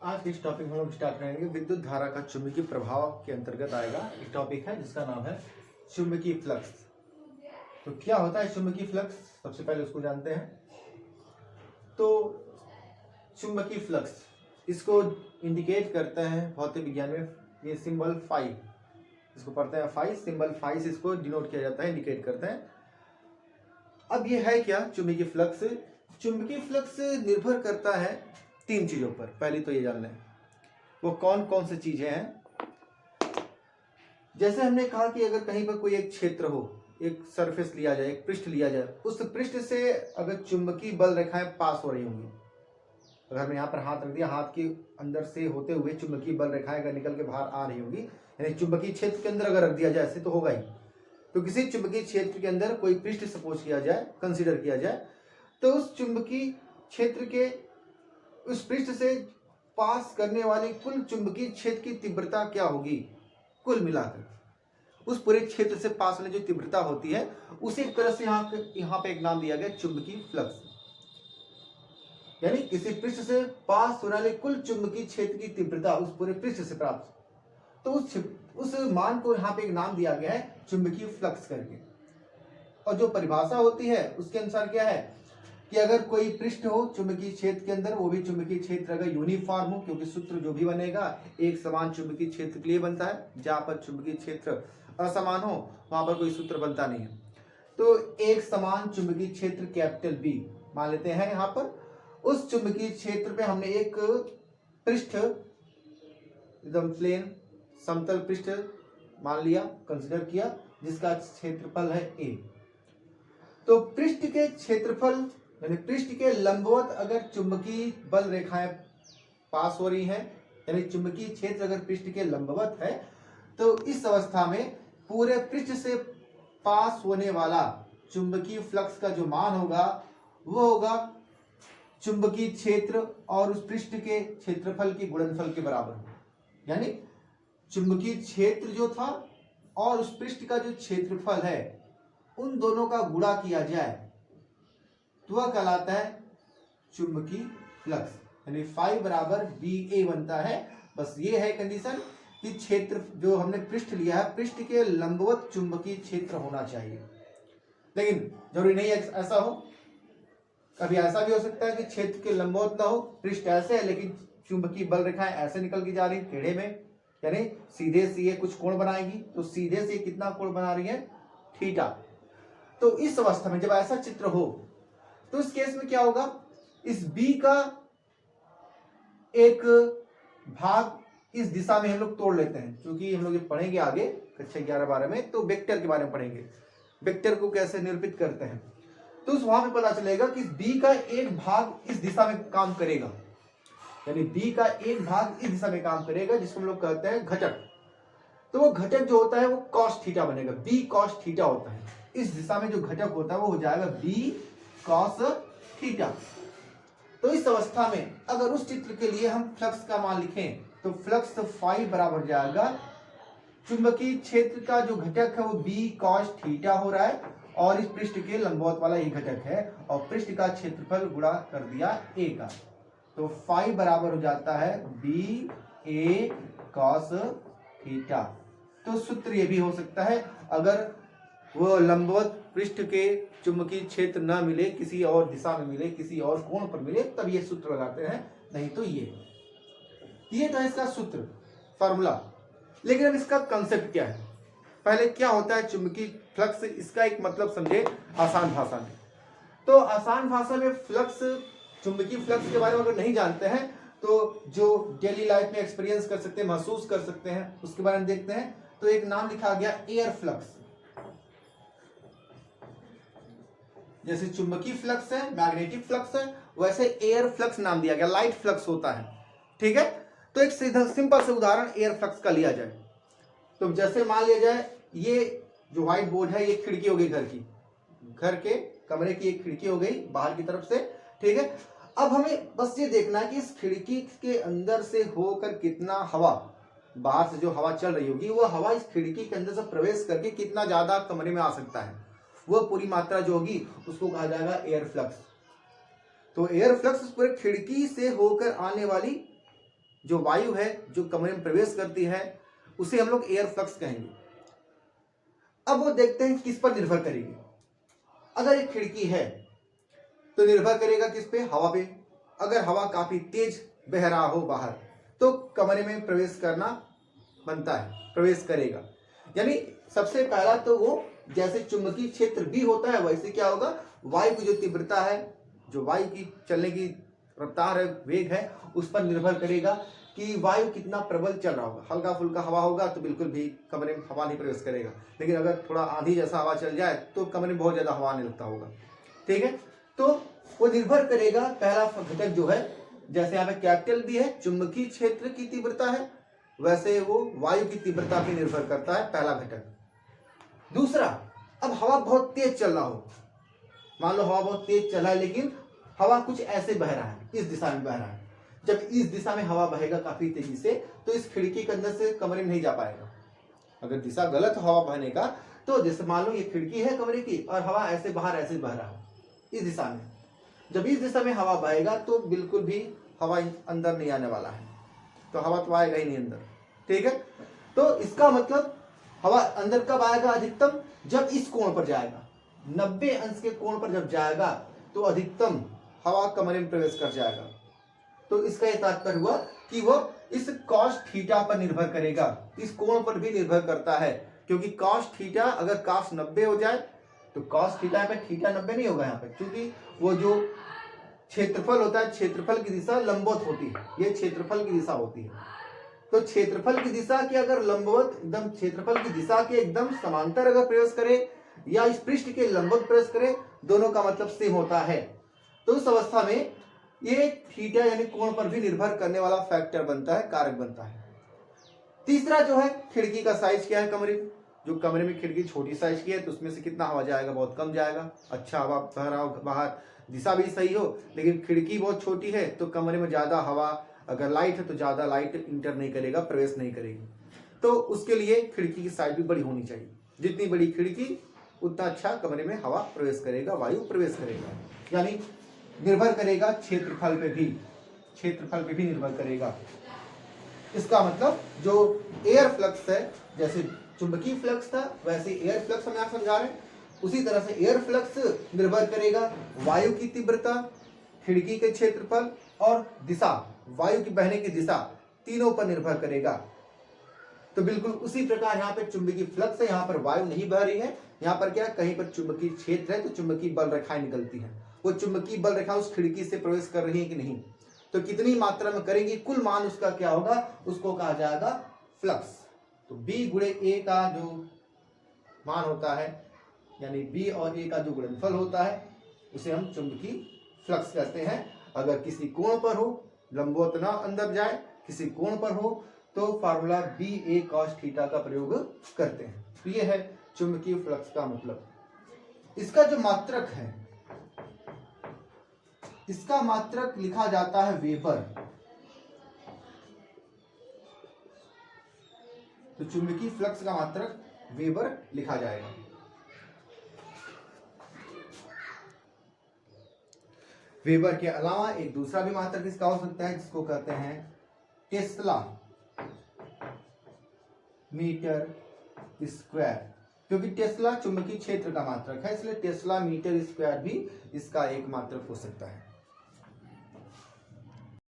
आज के इस टॉपिक में हम लोग स्टार्ट करेंगे विद्युत धारा का चुंबकीय प्रभाव के अंतर्गत आएगा एक टॉपिक है जिसका नाम है चुंबकीय फ्लक्स। तो क्या होता है चुंबकीय फ्लक्स, सबसे पहले उसको जानते हैं। तो चुंबकीय फ्लक्स इसको इंडिकेट करते हैं भौतिक विज्ञान में, ये सिंबल फाई, इसको पढ़ते हैं फाई, सिंबल फाई से इसको डिनोट किया जाता है, इंडिकेट करते हैं। अब ये है क्या चुंबकीय फ्लक्स? चुंबकीय फ्लक्स निर्भर करता है तीन चीजों पर। पहली तो ये जान लें वो कौन कौन सी चीजें हैं। जैसे हमने कहा कि अगर कहीं पर कोई एक क्षेत्र हो, एक सरफेस लिया जाए, एक पृष्ठ लिया जाए, उस पृष्ठ से अगर चुंबकीय बल रेखाएं पास हो रही होंगी, अगर हमने यहाँ पर हाथ रख दिया, हाथ के अंदर से होते हुए चुंबकीय बल रेखाएं अगर निकल के बाहर आ रही होंगी, यानी चुंबकीय क्षेत्र के अंदर अगर रख दिया जाए, ऐसे तो होगा ही। तो किसी चुंबकीय क्षेत्र के अंदर कोई पृष्ठ सपोज किया जाए, कंसीडर किया जाए, तो उस चुंबकीय क्षेत्र के उस पृष्ठ से पास करने वाली कुल चुंबकीय क्षेत्र की तीव्रता क्या होगी? कुल मिलाकर उस पूरे क्षेत्र से पास वाली जो तीव्रता होती है उसी एक तरह से यहाँ पे एक नाम दिया गया चुंबकीय फ्लक्स। यानी किसी पृष्ठ से पास होने वाले कुल चुंबकीय क्षेत्र की तीव्रता उस पूरे पृष्ठ से प्राप्त, तो उस मान को यहाँ पे एक नाम दिया गया है चुंबकीय फ्लक्स करके। और जो परिभाषा होती है उसके अनुसार क्या है कि अगर कोई पृष्ठ हो चुंबकीय क्षेत्र के अंदर, वो भी चुंबकीय क्षेत्र अगर यूनिफॉर्म हो, क्योंकि सूत्र जो भी बनेगा एक समान चुंबकीय क्षेत्र के लिए बनता है, जहां पर चुंबकीय क्षेत्र असमान हो वहां पर कोई सूत्र बनता नहीं है। तो एक समान चुंबकीय क्षेत्र कैपिटल बी मान लेते हैं यहाँ पर। उस चुंबकीय क्षेत्र पे हमने एक पृष्ठ एकदम प्लेन समतल पृष्ठ मान लिया, कंसिडर किया, जिसका क्षेत्रफल है ए। तो पृष्ठ के क्षेत्रफल यानी पृष्ठ के लंबवत अगर चुंबकीय बल रेखाएं पास हो रही हैं, यानी चुंबकीय क्षेत्र अगर पृष्ठ के लंबवत है, तो इस अवस्था में पूरे पृष्ठ से पास होने वाला चुंबकीय फ्लक्स का जो मान होगा वो होगा चुंबकीय क्षेत्र और उस पृष्ठ के क्षेत्रफल के गुणनफल के बराबर। यानी चुंबकीय क्षेत्र जो था और उस पृष्ठ का जो क्षेत्रफल है उन दोनों का गुणा किया जाए तो वह कहलाता है चुंबकीय फ्लक्स, यानी फाई बराबर बी ए बनता है। बस ये है कंडीशन कि क्षेत्र जो हमने पृष्ठ लिया है, पृष्ठ के लंबवत चुंबकीय क्षेत्र होना चाहिए। लेकिन जरूरी नहीं है ऐसा हो, कभी ऐसा भी हो सकता है कि क्षेत्र के लंबवत ना हो, पृष्ठ ऐसे है लेकिन चुंबकीय बल रेखाएं ऐसे निकल के जा रही टेढ़े में, यानी सीधे से ये कुछ कोण बनाएगी, तो सीधे से कितना कोण बना रही है? थीटा। तो इस अवस्था में जब ऐसा चित्र हो तो इस केस में क्या होगा, इस बी का एक भाग इस दिशा में हम लोग तोड़ लेते हैं, क्योंकि हम लोग ये पढ़ेंगे आगे कक्षा 11-12 में, तो वेक्टर के बारे में पढ़ेंगे, वेक्टर को कैसे निरूपित करते हैं। तो वहां पे पता चलेगा कि बी का एक भाग इस दिशा में काम करेगा, यानी बी का एक भाग इस दिशा में काम करेगा, जिसको हम लोग कहते हैं घटक। तो वो घटक जो होता है वो कॉस थीटा बनेगा, बी कॉस थीटा होता है। इस दिशा में जो घटक होता है वो हो जाएगा बी कॉस थीटा। तो इस अवस्था में अगर उस चित्र के लिए हम फ्लक्स का मान लिखें तो फ्लक्स फाई बराबर जाएगा चुंबकीय क्षेत्र का जो घटक है वो बी कॉस थीटा हो रहा है, और इस पृष्ठ के लंबवत वाला ये घटक है, और पृष्ठ का क्षेत्रफल गुणा कर दिया ए का, तो फाई बराबर हो जाता है बी ए कॉस थीटा। तो सूत्र ये भी हो सकता है, अगर वो लंबवत पृष्ठ के चुंबकीय क्षेत्र न मिले, किसी और दिशा में मिले, किसी और कोण पर मिले, तब ये सूत्र लगाते हैं, नहीं तो ये तो इसका सूत्र फॉर्मूला। लेकिन अब इसका कंसेप्ट क्या है? पहले क्या होता है चुंबकीय फ्लक्स, इसका एक मतलब समझे आसान भाषा में। तो आसान भाषा में फ्लक्स, चुंबकीय फ्लक्स के बारे में अगर नहीं जानते हैं तो जो डेली लाइफ में एक्सपीरियंस कर सकते हैं, महसूस कर सकते हैं, उसके बारे में देखते हैं। तो एक नाम लिखा गया एयर फ्लक्स। जैसे चुंबकीय फ्लक्स है, मैग्नेटिक फ्लक्स है, वैसे एयर फ्लक्स नाम दिया गया, लाइट फ्लक्स होता है। ठीक है, तो एक सीधा सिंपल से उदाहरण एयर फ्लक्स का लिया जाए तो जैसे मान लिया जाए ये जो व्हाइट बोर्ड है ये खिड़की हो गई, घर के कमरे की एक खिड़की हो गई बाहर की तरफ से। ठीक है, अब हमें बस ये देखना है कि इस खिड़की के अंदर से होकर कितना हवा, बाहर से जो हवा चल रही होगी वो हवा इस खिड़की के अंदर से प्रवेश करके कितना ज्यादा कमरे में आ सकता है, वह पूरी मात्रा जो होगी उसको कहा जाएगा एयर फ्लक्स। तो एयर फ्लक्स पूरे खिड़की से होकर आने वाली जो वायु है जो कमरे में प्रवेश करती है उसे हम लोग एयर फ्लक्स कहेंगे। अब वो देखते हैं किस पर निर्भर करेगी। अगर एक खिड़की है तो निर्भर करेगा किस पे, हवा पे। अगर हवा काफी तेज बह रहा हो बाहर तो कमरे में प्रवेश करना बनता है, प्रवेश करेगा। यानी सबसे पहला तो वो जैसे चुंबकीय क्षेत्र भी होता है वैसे क्या होगा, वायु की जो तीव्रता है, जो वायु की चलने की रफ्तार है, वेग है, उस पर निर्भर करेगा कि वायु कितना प्रबल चल रहा होगा। हल्का फुल्का हवा होगा तो बिल्कुल भी कमरे में हवा नहीं प्रवेश करेगा, लेकिन अगर थोड़ा आंधी जैसा हवा चल जाए तो कमरे में बहुत ज्यादा हवा आने लगता होगा। ठीक है, तो वो निर्भर करेगा, पहला घटक जो है, जैसे यहाँ पे कैपिटल भी है, चुंबकीय क्षेत्र की तीव्रता है, वैसे वो वायु की तीव्रता पर निर्भर करता है, पहला घटक। दूसरा, अब हवा बहुत तेज चल रहा हो, मान लो हवा बहुत तेज चला है लेकिन हवा कुछ ऐसे बह रहा है, इस दिशा में बह रहा है। जब इस दिशा में हवा बहेगा काफी तेजी से तो इस खिड़की के अंदर से कमरे में नहीं जा पाएगा। अगर दिशा गलत हवा बहने का, तो जैसे मान लो ये खिड़की है कमरे की और हवा ऐसे बाहर ऐसे बह रहा है इस दिशा में, जब इस दिशा में हवा बहेगा तो बिल्कुल भी हवा अंदर नहीं आने वाला है, तो हवा तो आएगा ही नहीं अंदर। ठीक है, तो इसका मतलब हवा अंदर कब आएगा अधिकतम, जब इस कोण पर जाएगा, 90 अंश के कोण पर जब जाएगा तो अधिकतम हवा कमरे में प्रवेश कर जाएगा। तो इसका यह तात्पर्य हुआ कि वह इस cos थीटा पर निर्भर करेगा, इस कोण पर भी निर्भर करता है, क्योंकि cos थीटा अगर cos 90 हो जाए तो cos थीटा पे थीटा 90 नहीं होगा यहाँ पे, क्योंकि वो जो क्षेत्रफल होता है, क्षेत्रफल की दिशा लंबवत होती है, ये क्षेत्रफल की दिशा होती है। तो क्षेत्रफल की दिशा के अगर लंबवत एकदम, क्षेत्रफल की दिशा के एकदम समांतर अगर प्रवेश करे या इस पृष्ठ के लंबवत प्रवेश करे, दोनों का मतलब सेम होता है। तो उस अवस्था में ये थीटा यानी कोण पर भी निर्भर करने वाला फैक्टर बनता है, कारक बनता है। तीसरा जो है, खिड़की का साइज क्या है कमरे में। जो कमरे में खिड़की छोटी साइज की है तो उसमें से कितना हवा जाएगा, बहुत कम जाएगा। अच्छा हवा बह रहा हो बाहर, दिशा भी सही हो, लेकिन खिड़की बहुत छोटी है तो कमरे में ज्यादा हवा, अगर लाइट है तो ज्यादा लाइट इंटर नहीं करेगा, प्रवेश नहीं करेगी। तो उसके लिए खिड़की की साइज भी बड़ी होनी चाहिए। जितनी बड़ी खिड़की उतना अच्छा कमरे में हवा प्रवेश करेगा, वायु प्रवेश करेगा। यानी निर्भर करेगा क्षेत्रफल पे भी, क्षेत्रफल पे भी निर्भर करेगा। इसका मतलब जो एयर फ्लक्स है, जैसे चुंबकीय फ्लक्स था वैसे एयर फ्लक्स हम यहाँ समझा रहे हैं, उसी तरह से एयर फ्लक्स निर्भर करेगा वायु की तीव्रता, खिड़की के क्षेत्रफल और दिशा, वायु की बहने की दिशा, तीनों पर निर्भर करेगा। तो बिल्कुल उसी प्रकार यहाँ पे चुंबकीय फ्लक्स है, यहाँ पर वायु नहीं बह रही है, यहाँ पर क्या, कहीं पर चुंबकीय क्षेत्र है तो चुंबकीय बल रेखाएं निकलती हैं। वो चुंबकीय बल रेखा उस खिड़की से प्रवेश कर रही है कि नहीं, तो कितनी मात्रा में करेंगी, कुल मान उसका क्या होगा, उसको कहा जाएगा फ्लक्स। तो B गुणे A का जो मान होता है, यानी B और A का जो गुणनफल होता है, उसे हम चुंबकीय फ्लक्स कहते हैं। अगर किसी कोण पर हो, लंबवत ना अंदर जाए, किसी कोण पर हो, तो फार्मूला BA cos थीटा का प्रयोग करते हैं। तो ये है चुंबकीय फ्लक्स का मतलब। इसका जो मात्रक है, इसका मात्रक लिखा जाता है वेबर। तो चुंबकीय फ्लक्स का मात्रक वेबर लिखा जाएगा। वेबर के अलावा एक दूसरा भी मात्रक इसका हो सकता है, जिसको कहते हैं टेस्ला मीटर स्क्वायर, क्योंकि टेस्ला चुंबकीय क्षेत्र का मात्रक है, इसलिए टेस्ला मीटर स्क्वायर भी इसका एक मात्रक हो सकता है।